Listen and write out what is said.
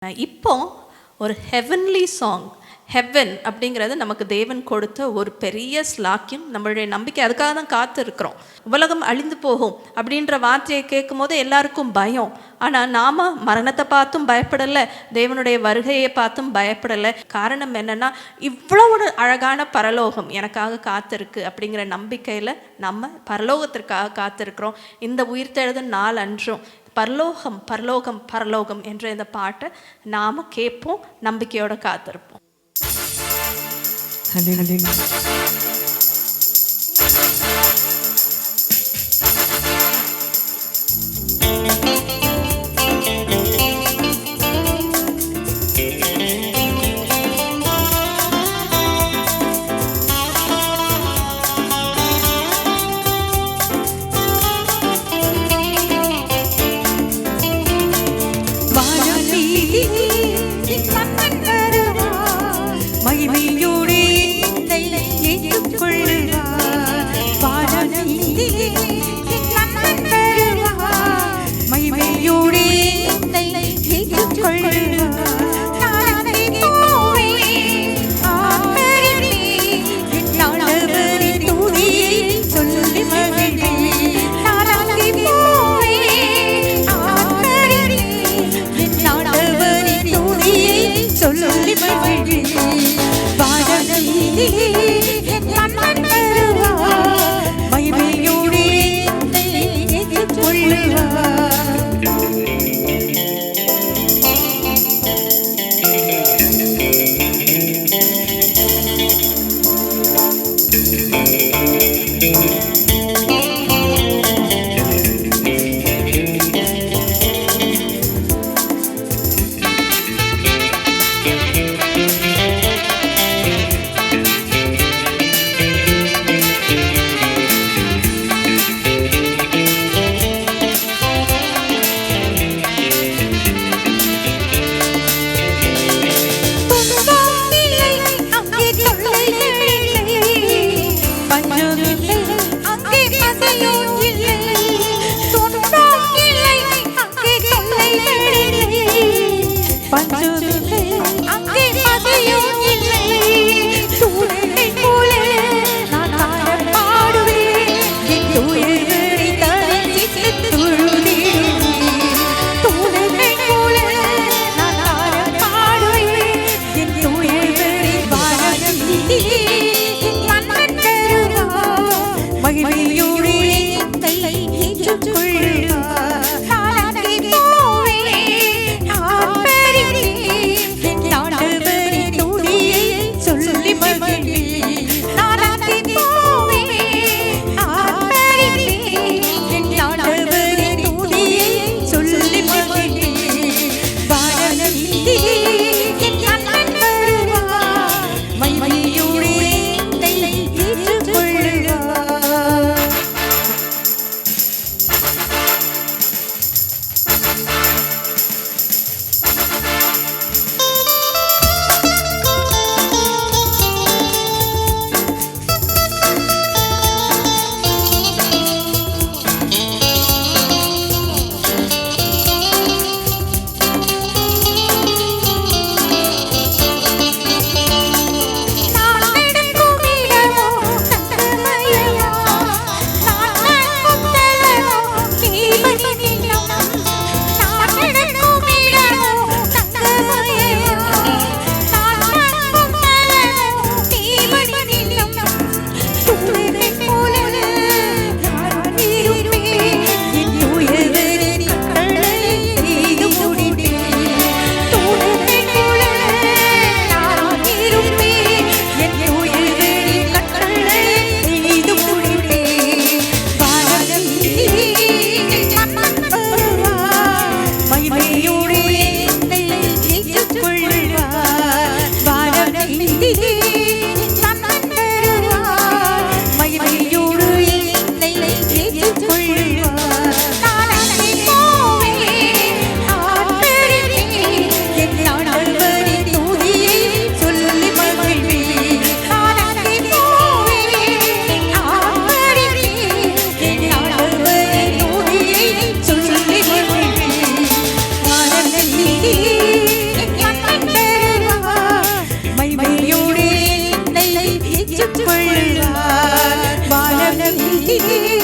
இப்போ ஒரு heavenly song, heaven அப்படிங்கிறது நமக்கு தேவன் கொடுத்த ஒரு பெரிய ஸ்லாக்கியம், நம்மளுடைய நம்பிக்கை. அதுக்காக தான் காத்து இருக்கிறோம். உலகம் அழிந்து போகும் அப்படின்ற வார்த்தையை கேட்கும் போது எல்லாருக்கும் பயம். ஆனால் நாம் மரணத்தை பார்த்தும் பயப்படலை, தேவனுடைய வருகையை பார்த்தும் பயப்படலை. காரணம் என்னென்னா, இவ்வளோ ஒரு அழகான பரலோகம் எனக்காக காத்திருக்கு அப்படிங்கிற நம்பிக்கையில் நம்ம பரலோகத்திற்காக காத்திருக்கிறோம். இந்த உயிர்த்தெழுதும் நாள் அன்றும் பரலோகம் பரலோகம் பரலோகம் என்ற இந்த பாட்டை நாம் கேட்போம், நம்பிக்கையோட காத்திருப்போம். ஏற்றுக்கொள்வார். வானம் நீதியே